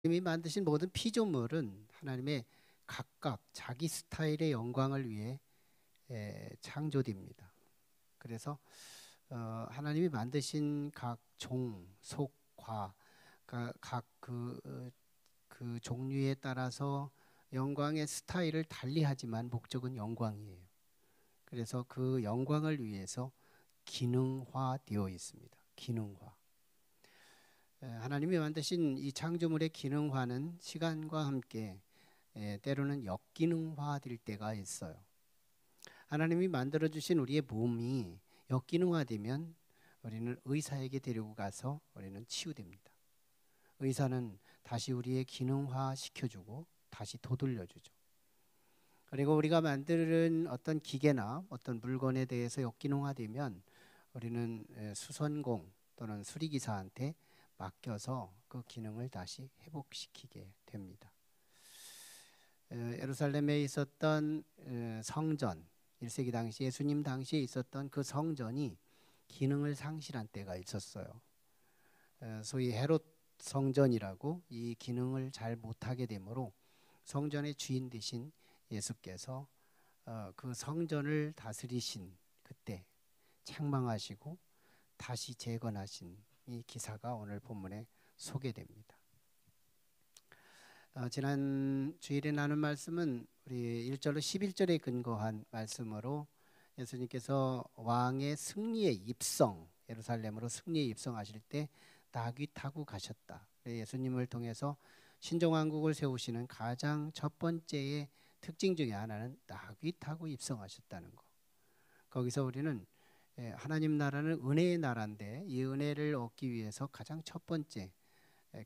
하나님이 만드신 모든 피조물은 하나님의 각각 자기 스타일의 영광을 위해 창조됩니다. 그래서 하나님이 만드신 각 종, 속, 과, 그 종류에 따라서 영광의 스타일을 달리하지만 목적은 영광이에요. 그래서 그 영광을 위해서 기능화되어 있습니다. 기능화. 하나님이 만드신 이 창조물의 기능화는 시간과 함께 때로는 역기능화될 때가 있어요. 하나님이 만들어 주신 우리의 몸이 역기능화되면 우리는 의사에게 데리고 가서 우리는 치유됩니다. 의사는 다시 우리의 기능화 시켜주고 다시 도돌려주죠. 그리고 우리가 만드는 어떤 기계나 어떤 물건에 대해서 역기능화되면 우리는 수선공 또는 수리기사한테 맡겨서 그 기능을 다시 회복시키게 됩니다. 예루살렘에 있었던 성전, 1세기 당시 예수님 당시에 있었던 그 성전이 기능을 상실한 때가 있었어요. 소위 헤롯 성전이라고 이 기능을 잘 못하게 되므로 성전의 주인 되신 예수께서 그 성전을 다스리신 그때 책망하시고 다시 재건하신 이 기사가 오늘 본문에 소개됩니다. 지난 주일에 나눈 말씀은 우리 1절로 11절에 근거한 말씀으로 예수님께서 왕의 승리의 입성, 예루살렘으로 승리의 입성하실 때 나귀 타고 가셨다. 예수님을 통해서 신정왕국을 세우시는 가장 첫 번째의 특징 중에 하나는 나귀 타고 입성하셨다는 거. 거기서 우리는 하나님 나라는 은혜의 나라인데 이 은혜를 얻기 위해서 가장 첫 번째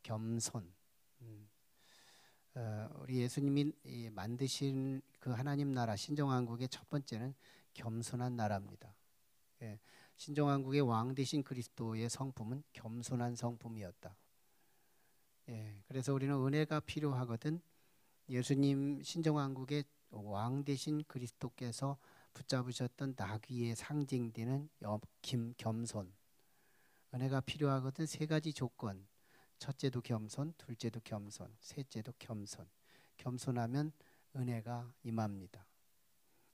겸손. 우리 예수님이 만드신 그 하나님 나라 신정왕국의 첫 번째는 겸손한 나라입니다. 신정왕국의 왕 되신 그리스도의 성품은 겸손한 성품이었다. 그래서 우리는 은혜가 필요하거든 예수님 신정왕국의 왕 되신 그리스도께서 붙잡으셨던 나귀의 상징되는 겸손. 은혜가 필요하거든 세 가지 조건. 첫째도 겸손, 둘째도 겸손, 셋째도 겸손. 겸손하면 은혜가 임합니다.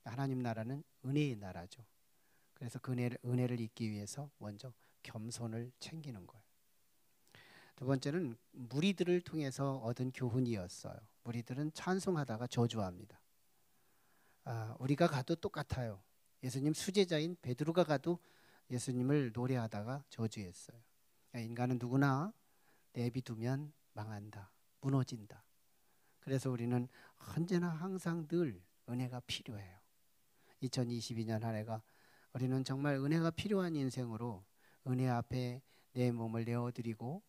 하나님 나라는 은혜의 나라죠. 그래서 그 은혜를 잊기 위해서 먼저 겸손을 챙기는 거예요. 두 번째는 무리들을 통해서 얻은 교훈이었어요. 무리들은 찬송하다가 저주합니다. 우리가 가도 똑같아요. 예수님 수제자인 베드로가 가도 예수님을 노래하다가 저주했어요. 인간은 누구나 내비두면 망한다, 무너진다. 그래서 우리는 언제나 항상 늘 은혜가 필요해요. 2022년 한 해가 우리는 정말 은혜가 필요한 인생으로 은혜 앞에 내 몸을 내어드리고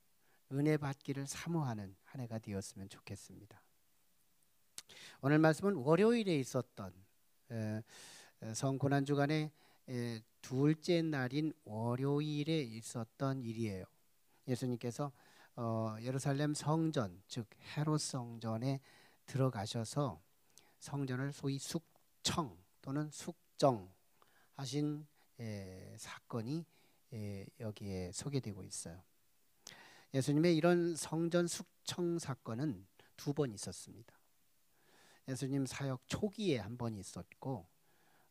은혜 받기를 사모하는 한 해가 되었으면 좋겠습니다. 오늘 말씀은 월요일에 있었던 성고난주간의 둘째 날인 월요일에 있었던 일이에요. 예수님께서 예루살렘 성전, 즉 헤롯 성전에 들어가셔서 성전을 소위 숙청 또는 숙정하신 사건이 여기에 소개되고 있어요. 예수님의 이런 성전 숙청 사건은 두 번 있었습니다. 예수님 사역 초기에 한 번 있었고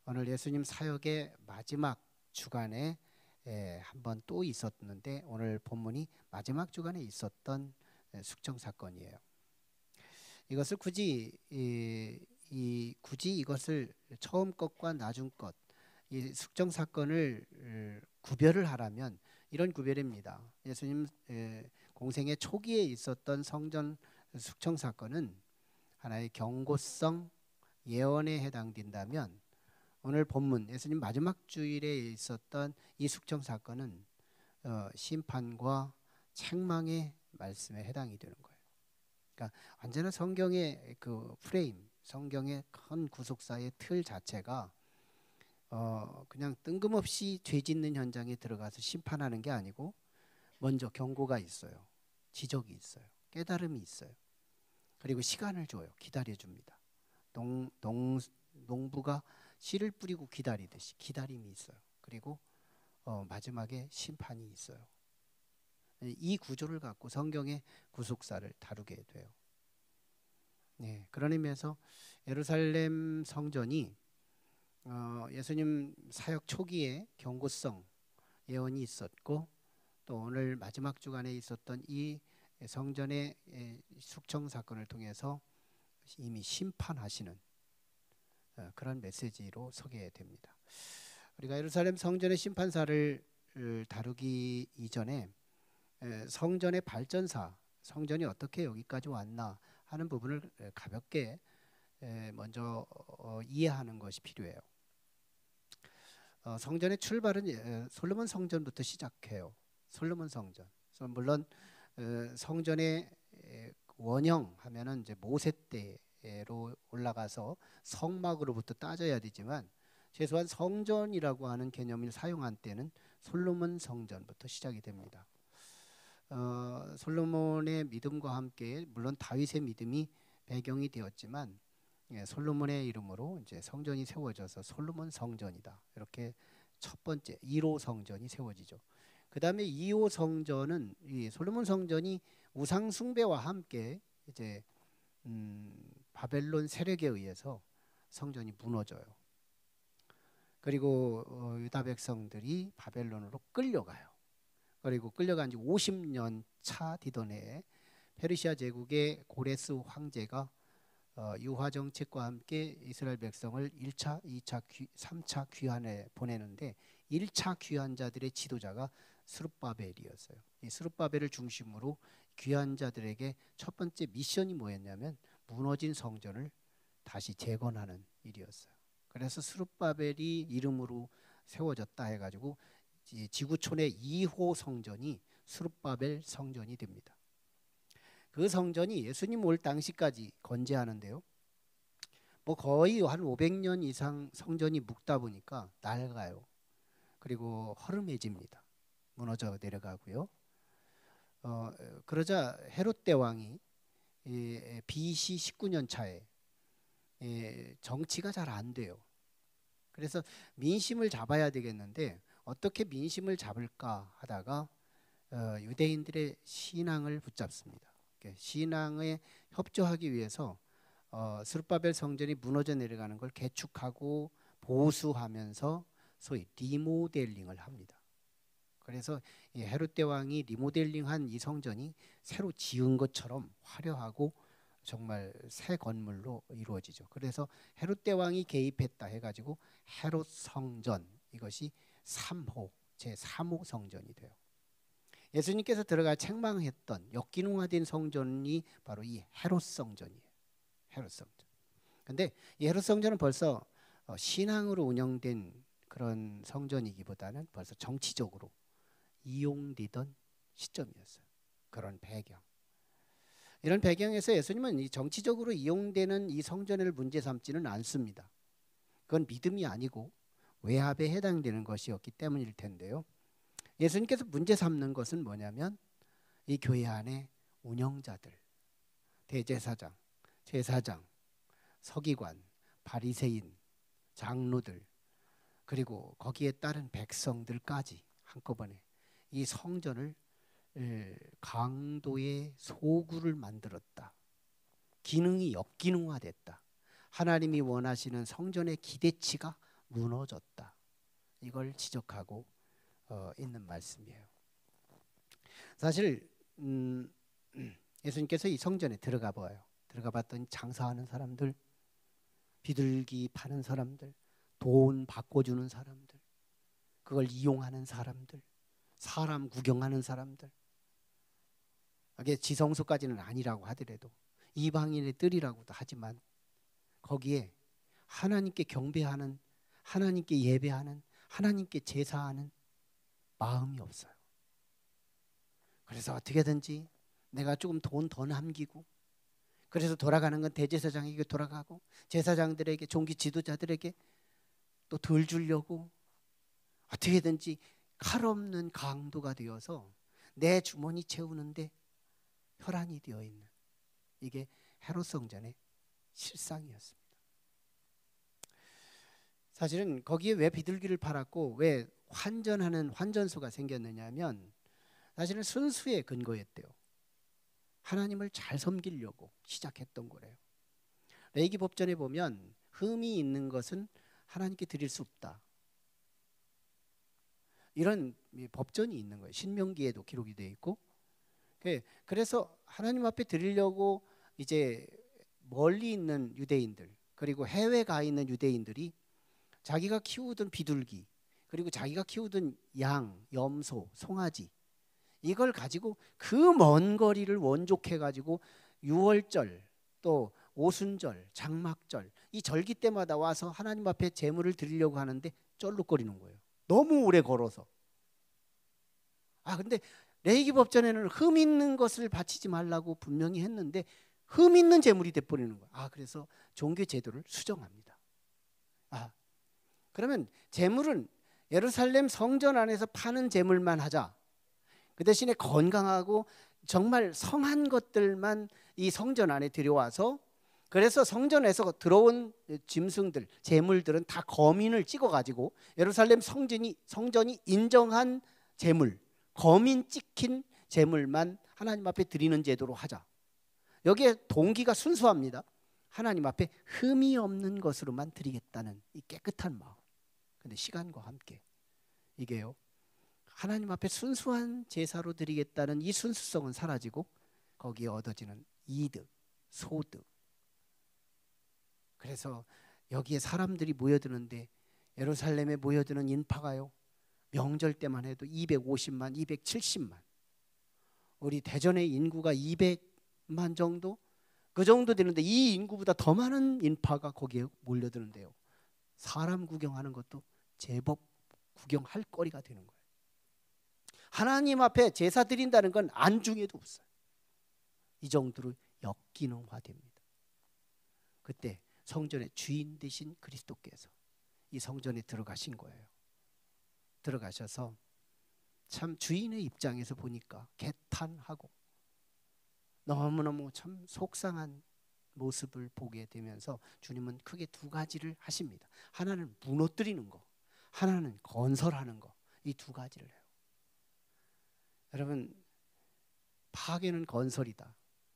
오늘 예수님 사역의 마지막 주간에 한 번 또 있었는데 오늘 본문이 마지막 주간에 있었던 숙청 사건이에요. 이것을 굳이 이것을 처음 것과 나중 것, 이 숙청 사건을 구별을 하라면 이런 구별입니다. 예수님 공생의 초기에 있었던 성전 숙청 사건은 하나의 경고성 예언에 해당된다면 오늘 본문 예수님 마지막 주일에 있었던 이 숙청 사건은 심판과 책망의 말씀에 해당이 되는 거예요. 그러니까 언제나 성경의 그 프레임, 성경의 큰 구속사의 틀 자체가 그냥 뜬금없이 죄 짓는 현장에 들어가서 심판하는 게 아니고 먼저 경고가 있어요. 지적이 있어요. 깨달음이 있어요. 그리고 시간을 줘요. 기다려줍니다. 농부가 씨를 뿌리고 기다리듯이 기다림이 있어요. 그리고 마지막에 심판이 있어요. 이 구조를 갖고 성경의 구속사를 다루게 돼요. 네, 그런 의미에서 예루살렘 성전이 예수님 사역 초기에 경고성 예언이 있었고, 또 오늘 마지막 주간에 있었던 이 성전의 숙청 사건을 통해서 이미 심판하시는 그런 메시지로 서게 됩니다. 우리가 예루살렘 성전의 심판사를 다루기 이전에 성전의 발전사, 성전이 어떻게 여기까지 왔나 하는 부분을 가볍게 먼저 이해하는 것이 필요해요. 성전의 출발은 솔로몬 성전부터 시작해요. 솔로몬 성전. 물론 성전의 원형 하면은 이제 모세 때로 올라가서 성막으로부터 따져야 되지만, 최소한 성전이라고 하는 개념을 사용한 때는 솔로몬 성전부터 시작이 됩니다. 솔로몬의 믿음과 함께 물론 다윗의 믿음이 배경이 되었지만, 솔로몬의 이름으로 이제 성전이 세워져서 솔로몬 성전이다. 이렇게 첫 번째 1호 성전이 세워지죠. 그 다음에 2호 성전은 이 솔로몬 성전이 우상 숭배와 함께 이제 바벨론 세력에 의해서 성전이 무너져요. 그리고 유다 백성들이 바벨론으로 끌려가요. 그리고 끌려간 지 50년 차 뒤던 해에 페르시아 제국의 고레스 황제가 유화 정책과 함께 이스라엘 백성을 1차, 2차, 3차 귀환에 보내는데, 1차 귀환자들의 지도자가 스룹바벨이었어요. 이 스룹바벨을 중심으로 귀환자들에게 첫 번째 미션이 뭐였냐면 무너진 성전을 다시 재건하는 일이었어요. 그래서 스룹바벨이 이름으로 세워졌다 해가지고 지구촌의 2호 성전이 스룹바벨 성전이 됩니다. 그 성전이 예수님 올 당시까지 건재하는데요, 뭐 거의 한 500년 이상 성전이 묵다 보니까 낡아요. 그리고 허름해집니다. 무너져 내려가고요. 그러자 헤롯 대왕이 BC 19년 차에 정치가 잘 안 돼요. 그래서 민심을 잡아야 되겠는데 어떻게 민심을 잡을까 하다가 유대인들의 신앙을 붙잡습니다. 신앙에 협조하기 위해서 스룹바벨 성전이 무너져 내려가는 걸 개축하고 보수하면서 소위 리모델링을 합니다. 그래서 이 헤롯 대왕이 리모델링한 이 성전이 새로 지은 것처럼 화려하고 정말 새 건물로 이루어지죠. 그래서 헤롯 대왕이 개입했다 해가지고 헤롯 성전, 이것이 3호 제3호 성전이 돼요. 예수님께서 들어가 책망했던 역기능화된 성전이 바로 이 헤롯 성전이에요. 헤롯 성전. 근데 이 헤롯 성전은 벌써 신앙으로 운영된 그런 성전이기보다는 벌써 정치적으로 이용되던 시점이었어요. 그런 배경. 이런 배경에서 예수님은 이 정치적으로 이용되는 이 성전을 문제 삼지는 않습니다. 그건 믿음이 아니고 외압에 해당되는 것이었기 때문일 텐데요. 예수님께서 문제 삼는 것은 뭐냐면 이 교회 안에 운영자들, 대제사장, 제사장, 서기관, 바리새인, 장로들, 그리고 거기에 따른 백성들까지 한꺼번에 이 성전을 강도의 소굴을 만들었다. 기능이 역기능화됐다. 하나님이 원하시는 성전의 기대치가 무너졌다. 이걸 지적하고 있는 말씀이에요. 사실 예수님께서 이 성전에 들어가 봐요. 들어가 봤더니 장사하는 사람들, 비둘기 파는 사람들, 돈 바꿔주는 사람들, 그걸 이용하는 사람들, 사람 구경하는 사람들, 이게 지성소까지는 아니라고 하더라도 이방인의 뜰이라고도 하지만 거기에 하나님께 경배하는, 하나님께 예배하는, 하나님께 제사하는 마음이 없어요. 그래서 어떻게든지 내가 조금 돈 더 남기고, 그래서 돌아가는 건 대제사장에게 돌아가고 제사장들에게, 종기 지도자들에게 또 덜 주려고 어떻게든지 칼 없는 강도가 되어서 내 주머니 채우는데 혈안이 되어 있는, 이게 헤롯 성전의 실상이었습니다. 사실은 거기에 왜 비둘기를 팔았고 왜 환전하는 환전소가 생겼느냐면, 사실은 순수의 근거였대요. 하나님을 잘 섬기려고 시작했던 거래요. 레위기 법전에 보면 흠이 있는 것은 하나님께 드릴 수 없다, 이런 법전이 있는 거예요. 신명기에도 기록이 되어 있고. 그래서 하나님 앞에 드리려고 이제 멀리 있는 유대인들, 그리고 해외 가 있는 유대인들이 자기가 키우던 비둘기, 그리고 자기가 키우던 양, 염소, 송아지, 이걸 가지고 그 먼 거리를 원족해 가지고 유월절, 또 오순절, 장막절, 이 절기 때마다 와서 하나님 앞에 제물을 드리려고 하는데 쩔룩거리는 거예요. 너무 오래 걸어서. 근데 레위기 법전에는 흠 있는 것을 바치지 말라고 분명히 했는데 흠 있는 제물이 돼버리는 거예요. 그래서 종교 제도를 수정합니다. 그러면 제물은 예루살렘 성전 안에서 파는 제물만 하자. 그 대신에 건강하고 정말 성한 것들만 이 성전 안에 들여와서, 그래서 성전에서 들어온 짐승들, 제물들은 다 거민을 찍어가지고 예루살렘 성전이 인정한 제물, 거민 찍힌 제물만 하나님 앞에 드리는 제도로 하자. 여기에 동기가 순수합니다. 하나님 앞에 흠이 없는 것으로만 드리겠다는 이 깨끗한 마음. 근데 시간과 함께 이게요, 하나님 앞에 순수한 제사로 드리겠다는 이 순수성은 사라지고 거기에 얻어지는 이득, 소득. 그래서 여기에 사람들이 모여드는데, 예루살렘에 모여드는 인파가요, 명절 때만 해도 250만, 270만. 우리 대전의 인구가 200만 정도? 그 정도 되는데 이 인구보다 더 많은 인파가 거기에 몰려드는데요, 사람 구경하는 것도 제법 구경할 거리가 되는 거예요. 하나님 앞에 제사 드린다는 건 안중에도 없어요. 이 정도로 역기능화됩니다. 그때 성전의 주인 되신 그리스도께서 이 성전에 들어가신 거예요. 들어가셔서 참 주인의 입장에서 보니까 개탄하고 너무너무 참 속상한 모습을 보게 되면서 주님은 크게 두 가지를 하십니다. 하나는 무너뜨리는 거, 하나는 건설하는 거. 이 두 가지를 해요. 여러분, 파괴는 건설이다.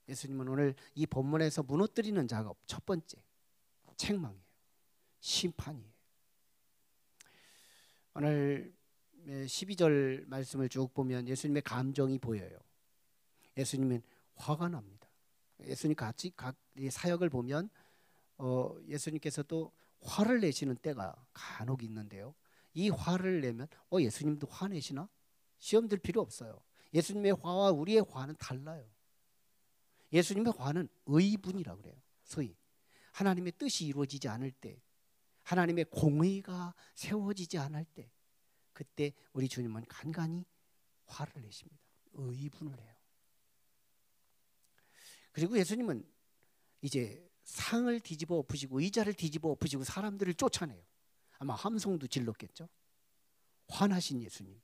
예수님은 오늘 이 본문에서 무너뜨리는 작업, 첫 번째 책망이에요. 심판이에요. 오늘 12절 말씀을 쭉 보면 예수님의 감정이 보여요. 예수님은 화가 납니다. 예수님 같이 각 사역을 보면 예수님께서도 화를 내시는 때가 간혹 있는데요, 이 화를 내면 예수님도 화내시나? 시험 들 필요 없어요. 예수님의 화와 우리의 화는 달라요. 예수님의 화는 의분이라고 그래요. 소위 하나님의 뜻이 이루어지지 않을 때, 하나님의 공의가 세워지지 않을 때, 그때 우리 주님은 간간히 화를 내십니다. 의분을 해요. 그리고 예수님은 이제 상을 뒤집어 엎으시고 의자를 뒤집어 엎으시고 사람들을 쫓아내요. 아마 함성도 질렀겠죠. 화나신 예수님.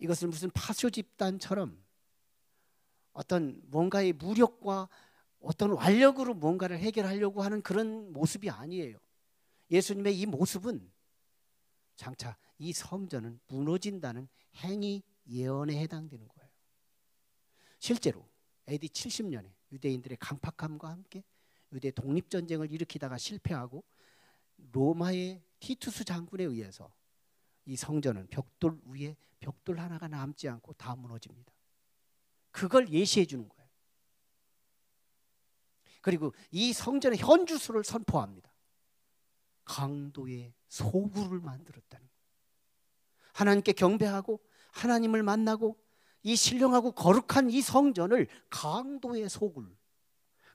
이것을 무슨 파쇼 집단처럼 어떤 뭔가의 무력과 어떤 완력으로 뭔가를 해결하려고 하는 그런 모습이 아니에요. 예수님의 이 모습은 장차 이 성전은 무너진다는 행위 예언에 해당되는 거예요. 실제로 AD 70년에 유대인들의 강팍함과 함께 유대 독립전쟁을 일으키다가 실패하고 로마의 티투스 장군에 의해서 이 성전은 벽돌 위에 벽돌 하나가 남지 않고 다 무너집니다. 그걸 예시해 주는 거예요. 그리고 이 성전의 현주소를 선포합니다. 강도의 소굴을 만들었다는 거예요. 하나님께 경배하고 하나님을 만나고 이 신령하고 거룩한 이 성전을 강도의 소굴,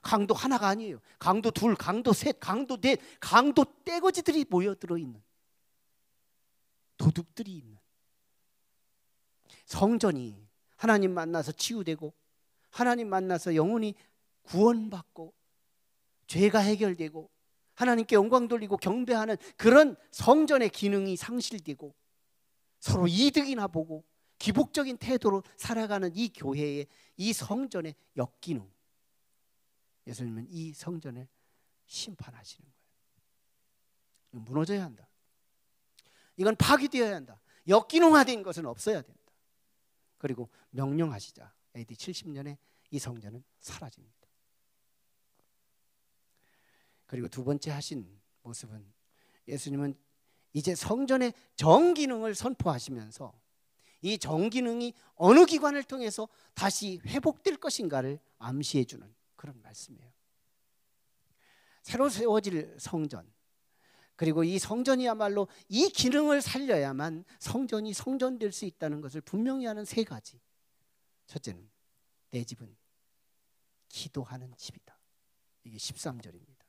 강도 하나가 아니에요. 강도 둘, 강도 셋, 강도 넷, 강도 떼거지들이 모여들어 있는, 도둑들이 있는 성전이 하나님 만나서 치유되고 하나님 만나서 영혼이 구원받고 죄가 해결되고 하나님께 영광 돌리고 경배하는 그런 성전의 기능이 상실되고 서로 이득이나 보고 기복적인 태도로 살아가는 이 교회의 이 성전의 역기능, 예수님은 이 성전을 심판하시는 거예요. 무너져야 한다. 이건 파괴되어야 한다. 역기능화된 것은 없어야 된다. 그리고 명령하시자 AD 70년에 이 성전은 사라집니다. 그리고 두 번째 하신 모습은 예수님은 이제 성전의 정기능을 선포하시면서 이 정기능이 어느 기관을 통해서 다시 회복될 것인가를 암시해 주는 그런 말씀이에요. 새로 세워질 성전, 그리고 이 성전이야말로 이 기능을 살려야만 성전이 성전될 수 있다는 것을 분명히 하는 세 가지. 첫째는 내 집은 기도하는 집이다. 이게 13절입니다.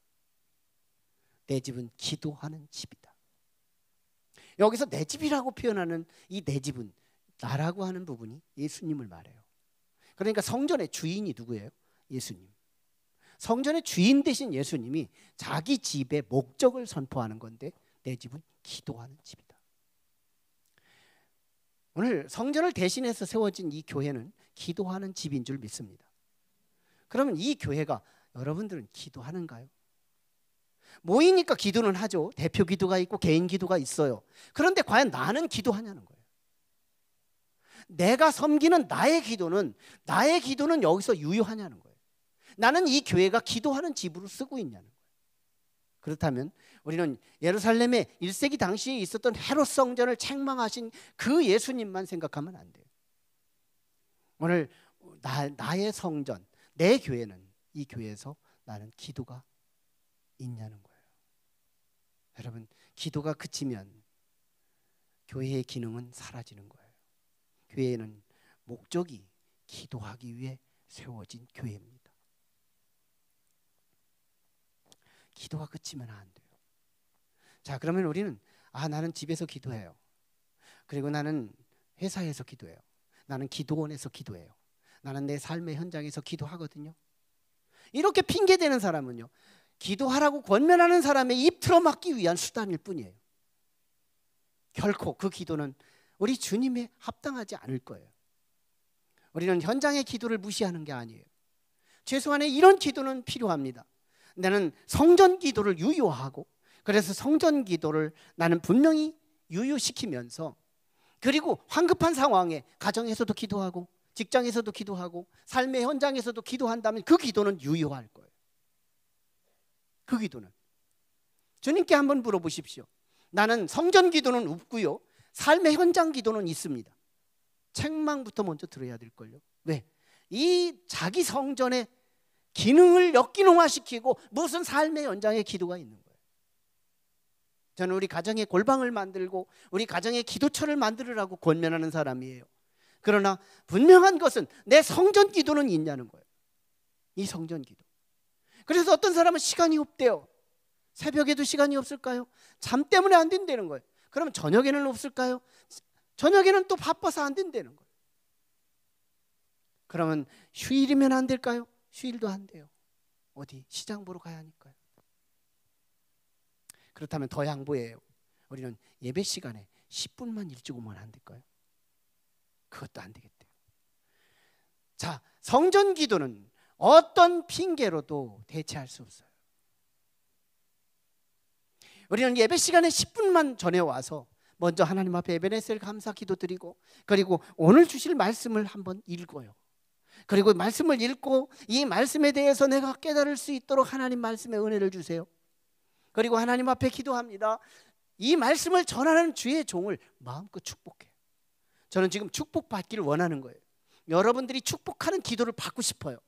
내 집은 기도하는 집이다. 여기서 내 집이라고 표현하는 이 내 집은 나라고 하는 부분이 예수님을 말해요. 그러니까 성전의 주인이 누구예요? 예수님. 성전의 주인 되신 예수님이 자기 집의 목적을 선포하는 건데 내 집은 기도하는 집이다. 오늘 성전을 대신해서 세워진 이 교회는 기도하는 집인 줄 믿습니다. 그러면 이 교회가 여러분들은 기도하는가요? 모이니까 기도는 하죠. 대표 기도가 있고 개인 기도가 있어요. 그런데 과연 나는 기도하냐는 거예요. 내가 섬기는 나의 기도는 여기서 유효하냐는 거예요. 나는 이 교회가 기도하는 집으로 쓰고 있냐는 거예요. 그렇다면 우리는 예루살렘의 1세기 당시에 있었던 헤롯 성전을 책망하신 그 예수님만 생각하면 안 돼요. 오늘 나의 성전, 내 교회는 이 교회에서 나는 기도가 있냐는 거예요. 여러분, 기도가 그치면 교회의 기능은 사라지는 거예요. 교회는 목적이 기도하기 위해 세워진 교회입니다. 기도가 그치면 안 돼요. 자, 그러면 우리는 나는 집에서 기도해요. 그리고 나는 회사에서 기도해요. 나는 기도원에서 기도해요. 나는 내 삶의 현장에서 기도하거든요. 이렇게 핑계대는 사람은요, 기도하라고 권면하는 사람의 입 틀어막기 위한 수단일 뿐이에요. 결코 그 기도는 우리 주님에 합당하지 않을 거예요. 우리는 현장의 기도를 무시하는 게 아니에요. 최소한의 이런 기도는 필요합니다. 나는 성전 기도를 유효하고, 그래서 성전 기도를 나는 분명히 유효시키면서, 그리고 황급한 상황에 가정에서도 기도하고 직장에서도 기도하고 삶의 현장에서도 기도한다면 그 기도는 유효할 거예요. 그 기도는 주님께 한번 물어보십시오. 나는 성전 기도는 없고요, 삶의 현장 기도는 있습니다. 책망부터 먼저 들어야 될걸요. 왜? 이 자기 성전의 기능을 역기능화시키고 무슨 삶의 현장에 기도가 있는 거예요. 저는 우리 가정에 골방을 만들고 우리 가정에 기도처를 만들으라고 권면하는 사람이에요. 그러나 분명한 것은 내 성전 기도는 있냐는 거예요. 이 성전 기도. 그래서 어떤 사람은 시간이 없대요. 새벽에도 시간이 없을까요? 잠 때문에 안 된다는 거예요. 그러면 저녁에는 없을까요? 저녁에는 또 바빠서 안 된다는 거예요. 그러면 휴일이면 안 될까요? 휴일도 안 돼요. 어디 시장 보러 가야 하니까요. 그렇다면 더 양보해요. 우리는 예배 시간에 10분만 일찍 오면 안 될까요? 그것도 안 되겠대요. 자, 성전 기도는 어떤 핑계로도 대체할 수 없어요. 우리는 예배 시간에 10분만 전에 와서 먼저 하나님 앞에 에베네셀 감사 기도드리고, 그리고 오늘 주실 말씀을 한번 읽어요. 그리고 말씀을 읽고 이 말씀에 대해서 내가 깨달을 수 있도록 하나님 말씀의 은혜를 주세요. 그리고 하나님 앞에 기도합니다. 이 말씀을 전하는 주의 종을 마음껏 축복해요. 저는 지금 축복받기를 원하는 거예요. 여러분들이 축복하는 기도를 받고 싶어요.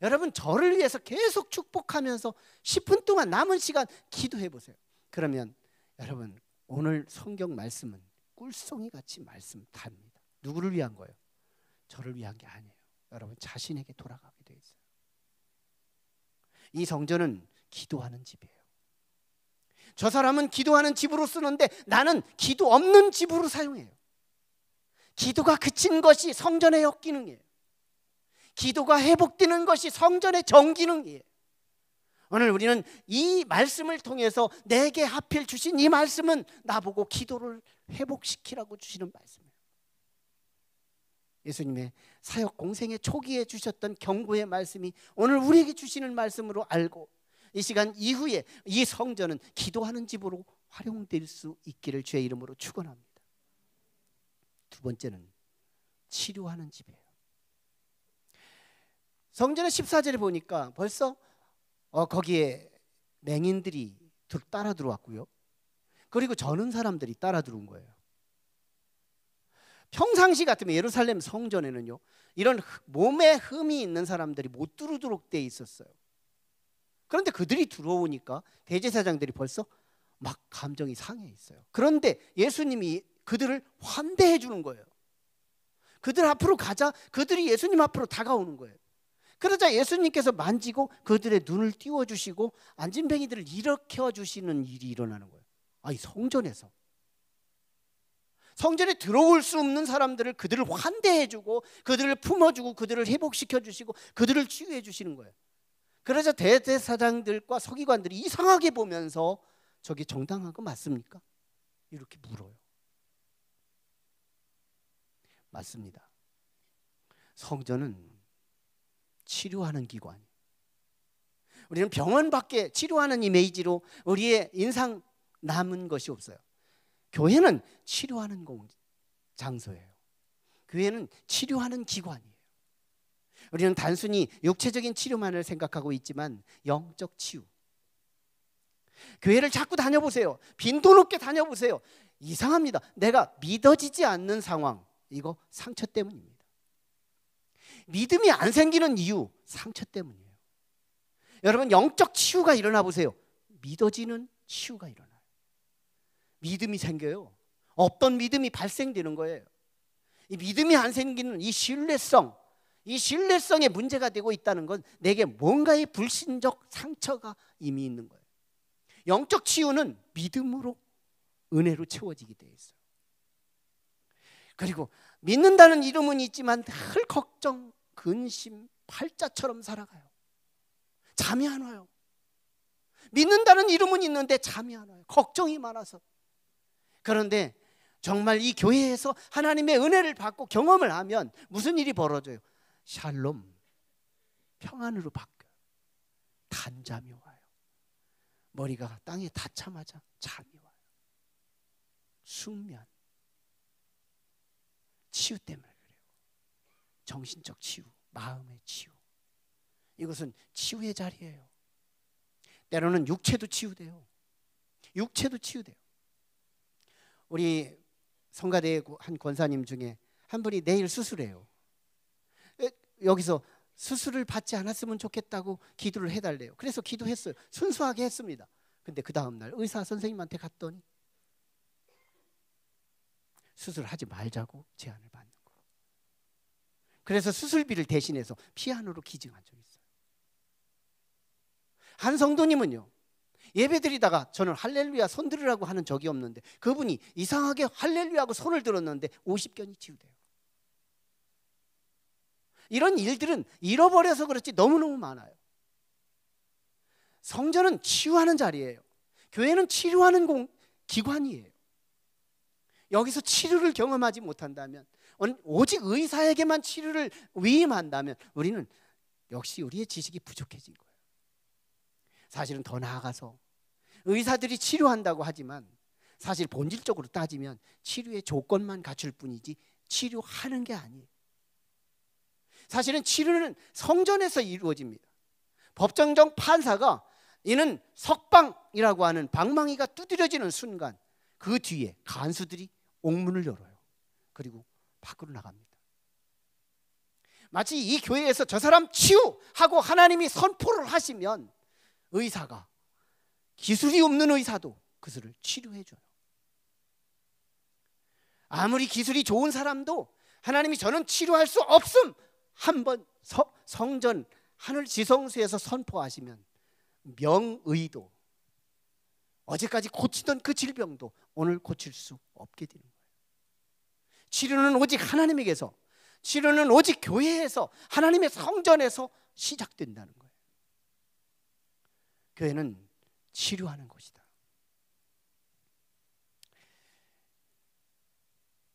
여러분, 저를 위해서 계속 축복하면서 10분 동안 남은 시간 기도해 보세요. 그러면 여러분, 오늘 성경 말씀은 꿀송이 같이 말씀 답니다. 누구를 위한 거예요? 저를 위한 게 아니에요. 여러분 자신에게 돌아가게 돼 있어요. 이 성전은 기도하는 집이에요. 저 사람은 기도하는 집으로 쓰는데 나는 기도 없는 집으로 사용해요. 기도가 그친 것이 성전의 역기능이에요. 기도가 회복되는 것이 성전의 정기능이에요. 오늘 우리는 이 말씀을 통해서 내게 하필 주신 이 말씀은 나보고 기도를 회복시키라고 주시는 말씀이에요. 예수님의 사역 공생의 초기에 주셨던 경고의 말씀이 오늘 우리에게 주시는 말씀으로 알고, 이 시간 이후에 이 성전은 기도하는 집으로 활용될 수 있기를 주의 이름으로 축원합니다. 두 번째는 치료하는 집이에요. 성전의 14절에 보니까 벌써 거기에 맹인들이 따라 들어왔고요. 그리고 저는 사람들이 따라 들어온 거예요. 평상시 같으면 예루살렘 성전에는요, 이런 몸에 흠이 있는 사람들이 못 들어오도록 돼 있었어요. 그런데 그들이 들어오니까 대제사장들이 벌써 막 감정이 상해 있어요. 그런데 예수님이 그들을 환대해 주는 거예요. 그들 앞으로 가자, 그들이 예수님 앞으로 다가오는 거예요. 그러자 예수님께서 만지고 그들의 눈을 띄워주시고 앉은 뱅이들을 일으켜 주시는 일이 일어나는 거예요. 이 성전에서 성전에 들어올 수 없는 사람들을 그들을 환대해주고 그들을 품어주고 그들을 회복시켜주시고 그들을 치유해 주시는 거예요. 그러자 대제사장들과 서기관들이 이상하게 보면서 저게 정당한 거 맞습니까? 이렇게 물어요. 맞습니다. 성전은 치료하는 기관이에요. 우리는 병원 밖에 치료하는 이미지로 우리의 인상 남은 것이 없어요. 교회는 치료하는 장소예요. 교회는 치료하는 기관이에요. 우리는 단순히 육체적인 치료만을 생각하고 있지만 영적 치유. 교회를 자꾸 다녀보세요. 빈도 높게 다녀보세요. 이상합니다. 내가 믿어지지 않는 상황, 이거 상처 때문입니다. 믿음이 안 생기는 이유, 상처 때문이에요. 여러분, 영적 치유가 일어나 보세요. 믿어지는 치유가 일어나요. 믿음이 생겨요. 없던 믿음이 발생되는 거예요. 이 믿음이 안 생기는 이 신뢰성, 이 신뢰성에 문제가 되고 있다는 건 내게 뭔가의 불신적 상처가 이미 있는 거예요. 영적 치유는 믿음으로, 은혜로 채워지게 되어 있어요. 그리고 믿는다는 이름은 있지만 늘 걱정, 근심, 팔자처럼 살아가요. 잠이 안 와요. 믿는다는 이름은 있는데 잠이 안 와요. 걱정이 많아서. 그런데 정말 이 교회에서 하나님의 은혜를 받고 경험을 하면 무슨 일이 벌어져요? 샬롬, 평안으로 바뀌어요. 단잠이 와요. 머리가 땅에 닿자마자 잠이 와요. 숙면. 치유 때문에 그래요. 정신적 치유, 마음의 치유. 이것은 치유의 자리예요. 때로는 육체도 치유돼요. 육체도 치유돼요. 우리 성가대 한 권사님 중에 한 분이 내일 수술해요. 여기서 수술을 받지 않았으면 좋겠다고 기도를 해달래요. 그래서 기도했어요. 순수하게 했습니다. 근데 그 다음날 의사 선생님한테 갔더니 수술하지 말자고 제안을 받는 거예요. 그래서 수술비를 대신해서 피아노로 기증한 적이 있어요. 한 성도님은요, 예배드리다가 저는 할렐루야 손 들으라고 하는 적이 없는데 그분이 이상하게 할렐루야하고 손을 들었는데 50견이 치유돼요. 이런 일들은 잃어버려서 그렇지 너무너무 많아요. 성전은 치유하는 자리예요. 교회는 치료하는 기관이에요. 여기서 치료를 경험하지 못한다면, 오직 의사에게만 치료를 위임한다면 우리는 역시 우리의 지식이 부족해진 거예요. 사실은 더 나아가서 의사들이 치료한다고 하지만 사실 본질적으로 따지면 치료의 조건만 갖출 뿐이지 치료하는 게 아니에요. 사실은 치료는 성전에서 이루어집니다. 법정정 판사가 이는 석방이라고 하는 방망이가 두드려지는 순간 그 뒤에 간수들이 옥문을 열어요. 그리고 밖으로 나갑니다. 마치 이 교회에서 저 사람 치유하고 하나님이 선포를 하시면 의사가, 기술이 없는 의사도 그들을 치료해줘요. 아무리 기술이 좋은 사람도 하나님이 저는 치료할 수 없음 한번 성전 하늘 지성소에서 선포하시면 명의도, 어제까지 고치던 그 질병도 오늘 고칠 수 없게 되는 거예요. 치료는 오직 하나님에게서, 치료는 오직 교회에서, 하나님의 성전에서 시작된다는 거예요. 교회는 치료하는 곳이다.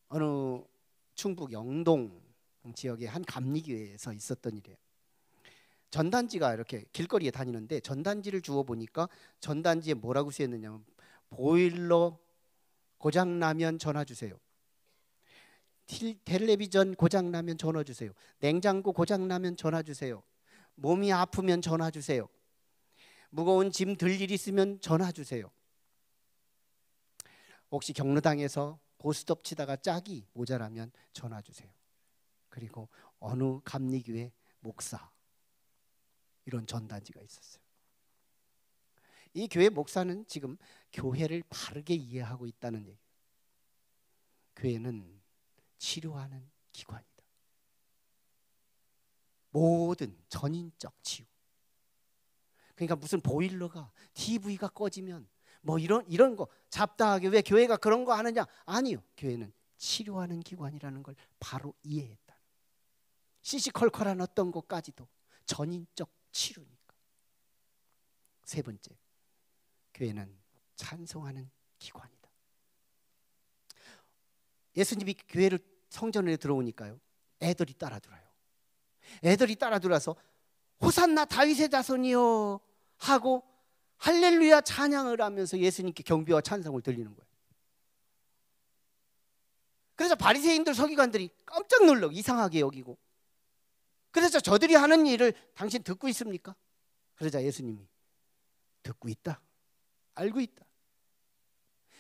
어느 충북 영동 지역의 한 감리교회에서 있었던 일이에요. 전단지가 이렇게 길거리에 다니는데 전단지를 주워 보니까 전단지에 뭐라고 쓰였느냐면 보일러 고장 나면 전화 주세요. 텔레비전 고장 나면 전화 주세요. 냉장고 고장 나면 전화 주세요. 몸이 아프면 전화 주세요. 무거운 짐 들 일 있으면 전화 주세요. 혹시 경로당에서 고스톱 치다가 짝이 모자라면 전화 주세요. 그리고 어느 감리교회 목사, 이런 전단지가 있었어요. 이 교회 목사는 지금 교회를 바르게 이해하고 있다는 얘기예요. 교회는 치료하는 기관이다. 모든 전인적 치유. 그러니까 무슨 보일러가, TV가 꺼지면 뭐 이런 거 잡다하게 왜 교회가 그런 거 하느냐? 아니요. 교회는 치료하는 기관이라는 걸 바로 이해했다. 시시컬컬한 어떤 것까지도 전인적 치료니까. 세 번째, 교회는 찬송하는 기관이다. 예수님이 교회를 성전에 들어오니까요, 애들이 따라들어요. 애들이 따라들어서 호산나 다윗의 자손이여 하고 할렐루야 찬양을 하면서 예수님께 경배와 찬송을 드리는 거예요. 그래서 바리새인들, 서기관들이 깜짝 놀라고 이상하게 여기고, 그래서 저들이 하는 일을 당신 듣고 있습니까? 그러자 예수님이 듣고 있다, 알고 있다.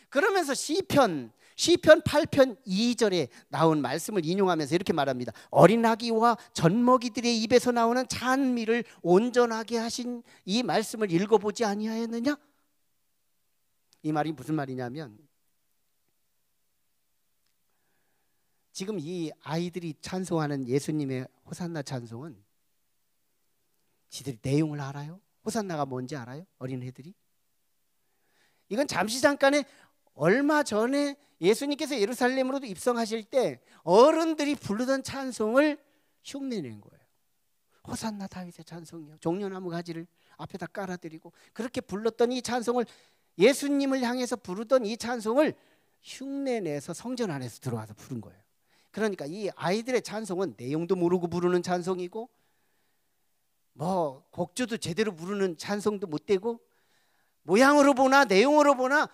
그러면서 시편 8편 2절에 나온 말씀을 인용하면서 이렇게 말합니다. 어린 아기와 젖먹이들의 입에서 나오는 찬미를 온전하게 하신 이 말씀을 읽어보지 아니하였느냐? 이 말이 무슨 말이냐면, 지금 이 아이들이 찬송하는 예수님의 호산나 찬송은 지들이 내용을 알아요? 호산나가 뭔지 알아요? 어린애들이? 이건 잠시 잠깐의, 얼마 전에 예수님께서 예루살렘으로도 입성하실 때 어른들이 부르던 찬송을 흉내낸 거예요. 호산나 다윗의 찬송이요, 종려나무 가지를 앞에다 깔아드리고, 그렇게 불렀던 이 찬송을, 예수님을 향해서 부르던 이 찬송을 흉내내서 성전 안에서 들어와서 부른 거예요. 그러니까 이 아이들의 찬송은 내용도 모르고 부르는 찬송이고, 뭐 곡조도 제대로 부르는 찬송도 못 되고, 모양으로 보나 내용으로 보나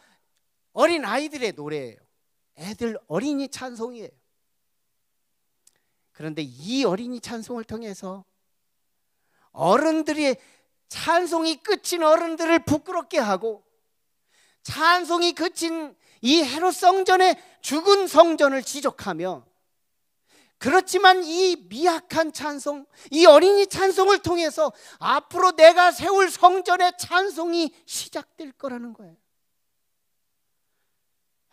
어린 아이들의 노래예요. 애들 어린이 찬송이에요. 그런데 이 어린이 찬송을 통해서 어른들이, 찬송이 끝인 어른들을 부끄럽게 하고, 찬송이 그친 이 헤롯 성전의 죽은 성전을 지적하며, 그렇지만 이 미약한 찬송, 이 어린이 찬송을 통해서 앞으로 내가 세울 성전의 찬송이 시작될 거라는 거예요.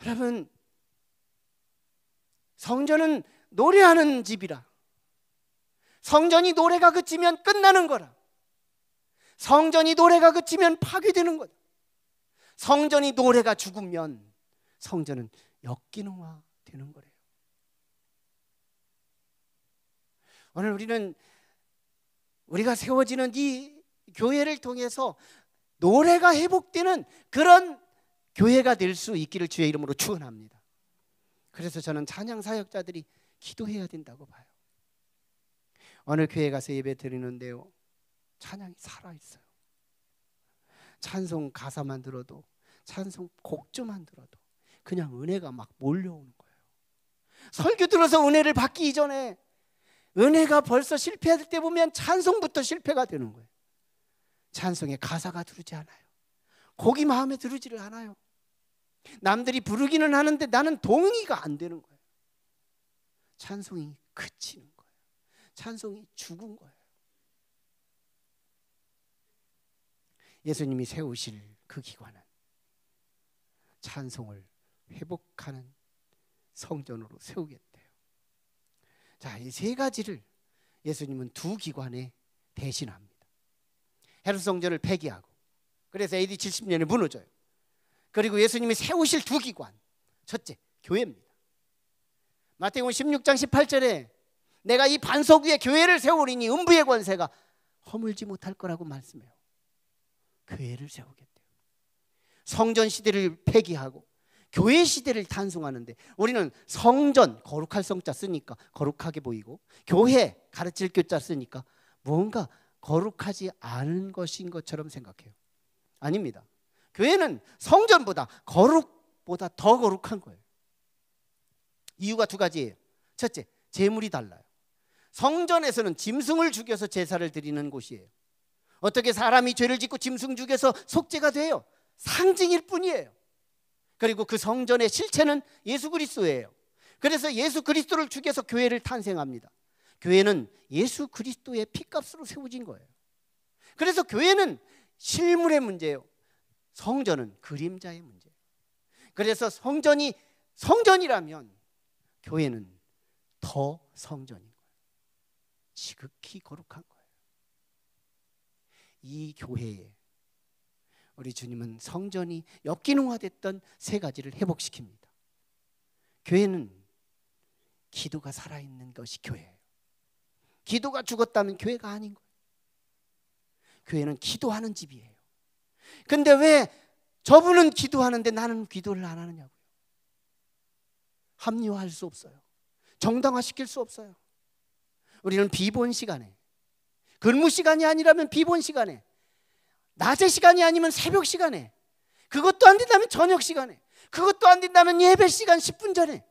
여러분, 성전은 노래하는 집이라. 성전이 노래가 그치면 끝나는 거라. 성전이 노래가 그치면 파괴되는 거다. 성전이 노래가 죽으면 성전은 역기능화 되는 거래요. 오늘 우리는 우리가 세워지는 이 교회를 통해서 노래가 회복되는 그런 교회가 될 수 있기를 주의 이름으로 축원합니다. 그래서 저는 찬양 사역자들이 기도해야 된다고 봐요. 오늘 교회 가서 예배 드리는데요, 찬양이 살아있어요. 찬송 가사만 들어도, 찬송 곡조만 들어도 그냥 은혜가 막 몰려오는 거예요. 설교 들어서 은혜를 받기 이전에 은혜가 벌써 실패할 때 보면 찬송부터 실패가 되는 거예요. 찬송에 가사가 들어오지 않아요. 곡이 마음에 들지를 않아요. 남들이 부르기는 하는데 나는 동의가 안 되는 거예요. 찬송이 그치는 거예요. 찬송이 죽은 거예요. 예수님이 세우실 그 기관은 찬송을 회복하는 성전으로 세우겠대요. 자, 이 세 가지를 예수님은 두 기관에 대신합니다. 헤롯 성전을 폐기하고, 그래서 AD 70년에 무너져요. 그리고 예수님이 세우실 두 기관, 첫째, 교회입니다. 마태복음 16장 18절에 내가 이 반석 위에 교회를 세우리니 음부의 권세가 허물지 못할 거라고 말씀해요. 교회를 세우겠대요. 성전 시대를 폐기하고 교회 시대를 탄생하는데, 우리는 성전, 거룩할 성자 쓰니까 거룩하게 보이고, 교회, 가르칠 교자 쓰니까 뭔가 거룩하지 않은 것인 것처럼 생각해요. 아닙니다. 교회는 성전보다, 거룩보다 더 거룩한 거예요. 이유가 두 가지예요. 첫째, 제물이 달라요. 성전에서는 짐승을 죽여서 제사를 드리는 곳이에요. 어떻게 사람이 죄를 짓고 짐승 죽여서 속죄가 돼요? 상징일 뿐이에요. 그리고 그 성전의 실체는 예수 그리스도예요. 그래서 예수 그리스도를 죽여서 교회를 탄생합니다. 교회는 예수 그리스도의 피값으로 세워진 거예요. 그래서 교회는 실물의 문제예요. 성전은 그림자의 문제예요. 그래서 성전이 성전이라면 교회는 더 성전인 거예요. 지극히 거룩한 거예요. 이 교회에 우리 주님은 성전이 역기능화됐던 세 가지를 회복시킵니다. 교회는 기도가 살아있는 것이 교회예요. 기도가 죽었다면 교회가 아닌 거예요. 교회는 기도하는 집이에요. 근데 왜 저분은 기도하는데 나는 기도를 안 하느냐고요. 합리화할 수 없어요. 정당화시킬 수 없어요. 우리는 비본 시간에, 근무 시간이 아니라면 비본 시간에, 낮의 시간이 아니면 새벽 시간에, 그것도 안 된다면 저녁 시간에, 그것도 안 된다면 예배 시간 10분 전에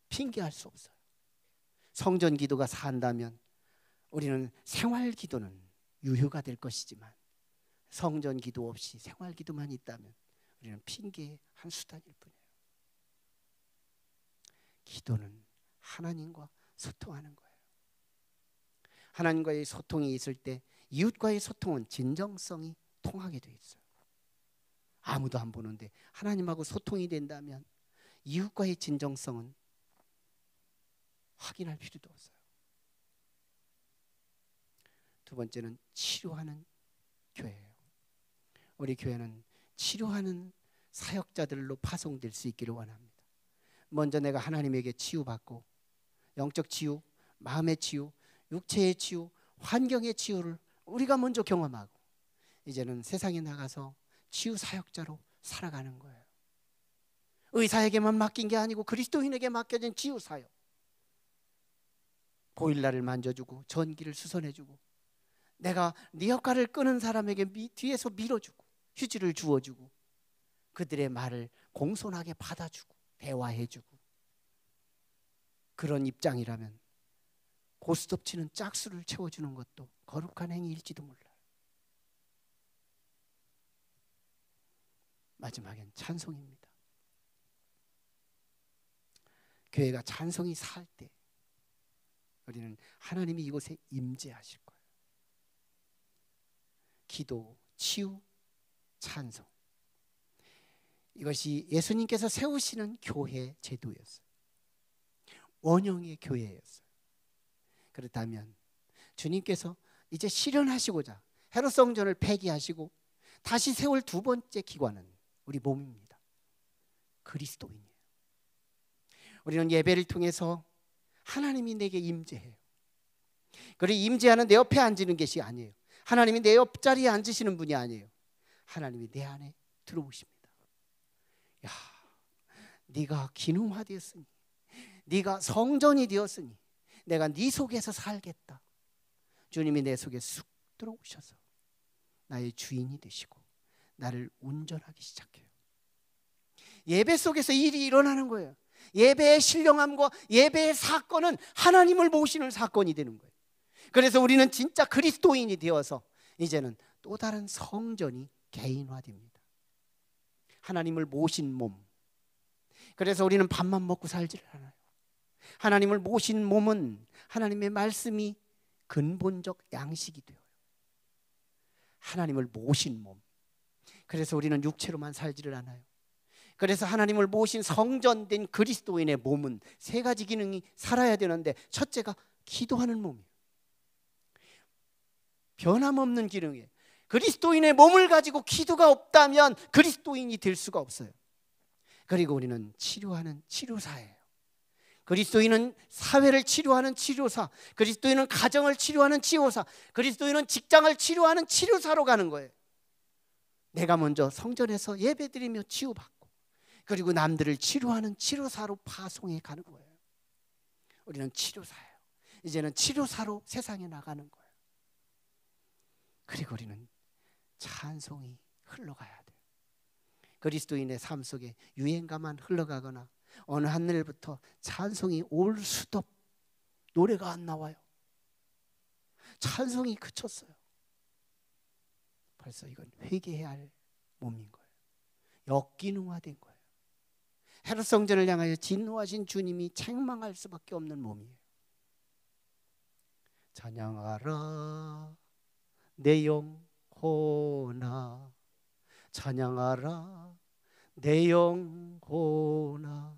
핑계할 수 없어요. 성전 기도가 산다면 우리는 생활 기도는 유효가 될 것이지만 성전 기도 없이 생활 기도만 있다면 우리는 핑계의 한 수단일 뿐이에요. 기도는 하나님과 소통하는 거예요. 하나님과의 소통이 있을 때 이웃과의 소통은 진정성이 통하게 돼 있어요. 아무도 안 보는데 하나님하고 소통이 된다면 이웃과의 진정성은 확인할 필요도 없어요. 두 번째는 치료하는 교회예요. 우리 교회는 치료하는 사역자들로 파송될 수 있기를 원합니다. 먼저 내가 하나님에게 치유받고 영적 치유, 마음의 치유, 육체의 치유, 환경의 치유를 우리가 먼저 경험하고 이제는 세상에 나가서 치유 사역자로 살아가는 거예요. 의사에게만 맡긴 게 아니고 그리스도인에게 맡겨진 치유 사역. 보일러를 만져주고 전기를 수선해주고 내가 리어카를 끄는 사람에게 뒤에서 밀어주고 휴지를 주워주고 그들의 말을 공손하게 받아주고 대화해주고 그런 입장이라면 고스톱 치는 짝수를 채워주는 것도 거룩한 행위일지도 몰라요. 마지막엔 찬송입니다. 교회가 찬송이 살 때 우리는 하나님이 이곳에 임재하실 거예요. 기도, 치유, 찬송. 이것이 예수님께서 세우시는 교회 제도였어요. 원형의 교회였어요. 그렇다면 주님께서 이제 실현하시고자 헤롯 성전을 폐기하시고 다시 세울 두 번째 기관은 우리 몸입니다. 그리스도인이에요. 우리는 예배를 통해서 하나님이 내게 임재해요. 그리고 임재하는 내 옆에 앉는 것이 아니에요. 하나님이 내 옆자리에 앉으시는 분이 아니에요. 하나님이 내 안에 들어오십니다. 야, 네가 기능화되었으니, 네가 성전이 되었으니 내가 네 속에서 살겠다. 주님이 내 속에 쑥 들어오셔서 나의 주인이 되시고 나를 운전하기 시작해요. 예배 속에서 일이 일어나는 거예요. 예배의 신령함과 예배의 사건은 하나님을 모시는 사건이 되는 거예요. 그래서 우리는 진짜 그리스도인이 되어서 이제는 또 다른 성전이 개인화됩니다. 하나님을 모신 몸. 그래서 우리는 밥만 먹고 살지를 않아요. 하나님을 모신 몸은 하나님의 말씀이 근본적 양식이 돼요. 하나님을 모신 몸. 그래서 우리는 육체로만 살지를 않아요. 그래서 하나님을 모신 성전된 그리스도인의 몸은 세 가지 기능이 살아야 되는데 첫째가 기도하는 몸이에요. 변함없는 기능이에요. 그리스도인의 몸을 가지고 기도가 없다면 그리스도인이 될 수가 없어요. 그리고 우리는 치료하는 치료사예요. 그리스도인은 사회를 치료하는 치료사, 그리스도인은 가정을 치료하는 치료사, 그리스도인은 직장을 치료하는 치료사로 가는 거예요. 내가 먼저 성전에서 예배드리며 치유받고 그리고 남들을 치료하는 치료사로 파송해 가는 거예요. 우리는 치료사예요. 이제는 치료사로 세상에 나가는 거예요. 그리고 우리는 찬송이 흘러가야 돼요. 그리스도인의 삶 속에 유행가만 흘러가거나 어느 하늘부터 찬송이 올 수도 노래가 안 나와요. 찬송이 그쳤어요. 벌써 이건 회개해야 할 몸인 거예요. 역기능화된 거예요. 헤롯 성전을 향하여 진노하신 주님이 책망할 수밖에 없는 몸이에요. 찬양하라 내 영혼아, 찬양하라 내 영혼아,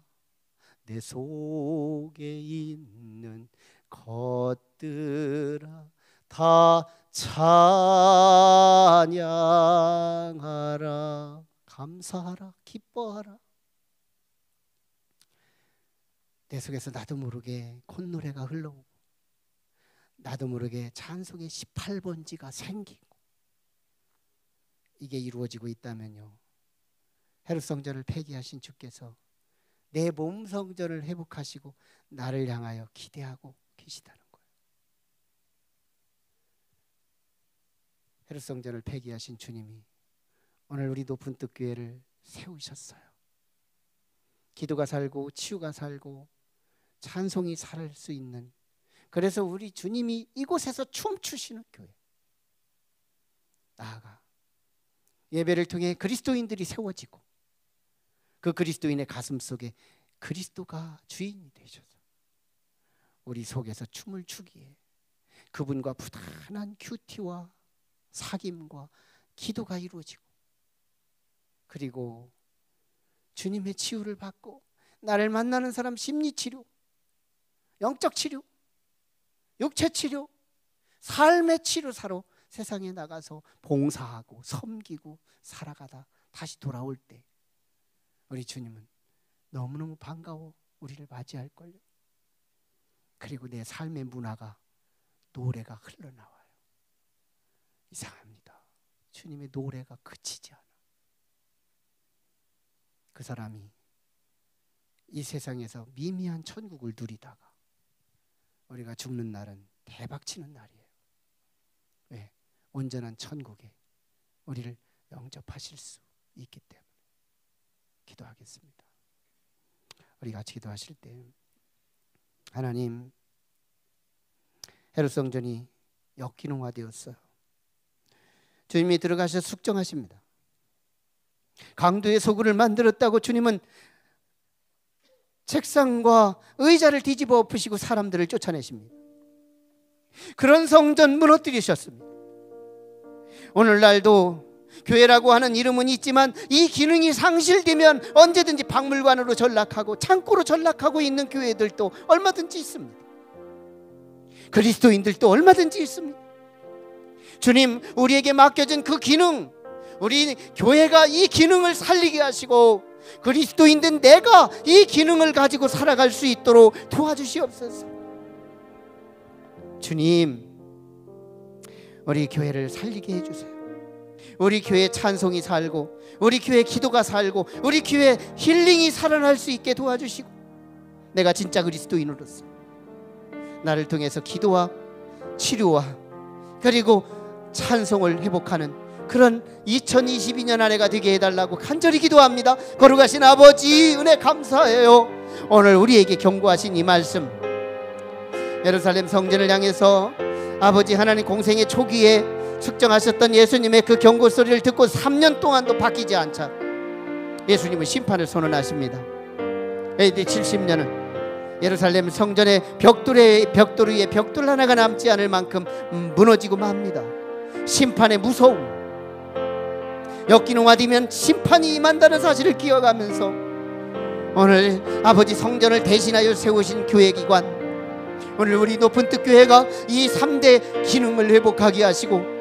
내 속에 있는 것들아 다 찬양하라. 감사하라, 기뻐하라. 내 속에서 나도 모르게 콧노래가 흘러오고 나도 모르게 찬송의 18번지가 생기고 이게 이루어지고 있다면요, 헤롯 성전을 폐기하신 주께서 내 몸 성전을 회복하시고 나를 향하여 기대하고 계시다는 거예요. 헤롯 성전을 폐기하신 주님이 오늘 우리 높은 뜻 교회를 세우셨어요. 기도가 살고 치유가 살고 찬송이 살 수 있는, 그래서 우리 주님이 이곳에서 춤추시는 교회, 나아가 예배를 통해 그리스도인들이 세워지고 그 그리스도인의 가슴 속에 그리스도가 주인이 되셔서 우리 속에서 춤을 추기에 그분과 부단한 큐티와 사귐과 기도가 이루어지고, 그리고 주님의 치유를 받고 나를 만나는 사람 심리치료, 영적치료, 육체치료, 삶의 치료사로 세상에 나가서 봉사하고 섬기고 살아가다 다시 돌아올 때 우리 주님은 너무너무 반가워 우리를 맞이할걸요. 그리고 내 삶의 문화가, 노래가 흘러나와요. 이상합니다. 주님의 노래가 그치지 않아. 그 사람이 이 세상에서 미미한 천국을 누리다가 우리가 죽는 날은 대박치는 날이에요. 왜? 온전한 천국에 우리를 영접하실 수 있기 때문에. 기도하겠습니다. 우리 같이 기도하실 때, 하나님, 헤롯 성전이 역기능화되었어요. 주님이 들어가셔서 숙정하십니다. 강도의 소굴을 만들었다고 주님은 책상과 의자를 뒤집어 엎으시고 사람들을 쫓아내십니다. 그런 성전 무너뜨리셨습니다. 오늘날도 교회라고 하는 이름은 있지만 이 기능이 상실되면 언제든지 박물관으로 전락하고 창고로 전락하고 있는 교회들도 얼마든지 있습니다. 그리스도인들도 얼마든지 있습니다. 주님, 우리에게 맡겨진 그 기능, 우리 교회가 이 기능을 살리게 하시고 그리스도인된 내가 이 기능을 가지고 살아갈 수 있도록 도와주시옵소서. 주님, 우리 교회를 살리게 해주세요. 우리 교회 찬송이 살고 우리 교회 기도가 살고 우리 교회 힐링이 살아날 수 있게 도와주시고, 내가 진짜 그리스도인으로서 나를 통해서 기도와 치료와 그리고 찬송을 회복하는 그런 2022년 한 해가 되게 해달라고 간절히 기도합니다. 거룩하신 아버지, 은혜 감사해요. 오늘 우리에게 경고하신 이 말씀, 예루살렘 성전을 향해서 아버지 하나님 공생의 초기에 측정하셨던 예수님의 그 경고 소리를 듣고 3년 동안도 바뀌지 않자 예수님은 심판을 선언하십니다. AD 70년은 예루살렘 성전의 벽돌 위에 벽돌 하나가 남지 않을 만큼 무너지고 맙니다. 심판의 무서움, 역기능화되면 심판이 임한다는 사실을 기억하면서 오늘 아버지 성전을 대신하여 세우신 교회기관, 오늘 우리 높은 뜻 교회가 이 3대 기능을 회복하게 하시고,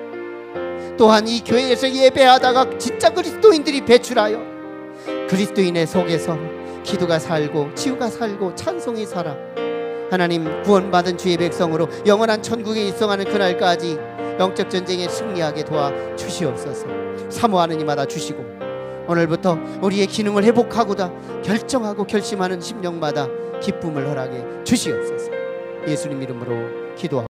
또한 이 교회에서 예배하다가 진짜 그리스도인들이 배출하여 그리스도인의 속에서 기도가 살고 치유가 살고 찬송이 살아 하나님 구원받은 주의 백성으로 영원한 천국에 입성하는 그날까지 영적 전쟁에 승리하게 도와주시옵소서. 사모하는 이마다 주시고 오늘부터 우리의 기능을 회복하고자 결정하고 결심하는 심령마다 기쁨을 허락해 주시옵소서. 예수님 이름으로 기도합니다.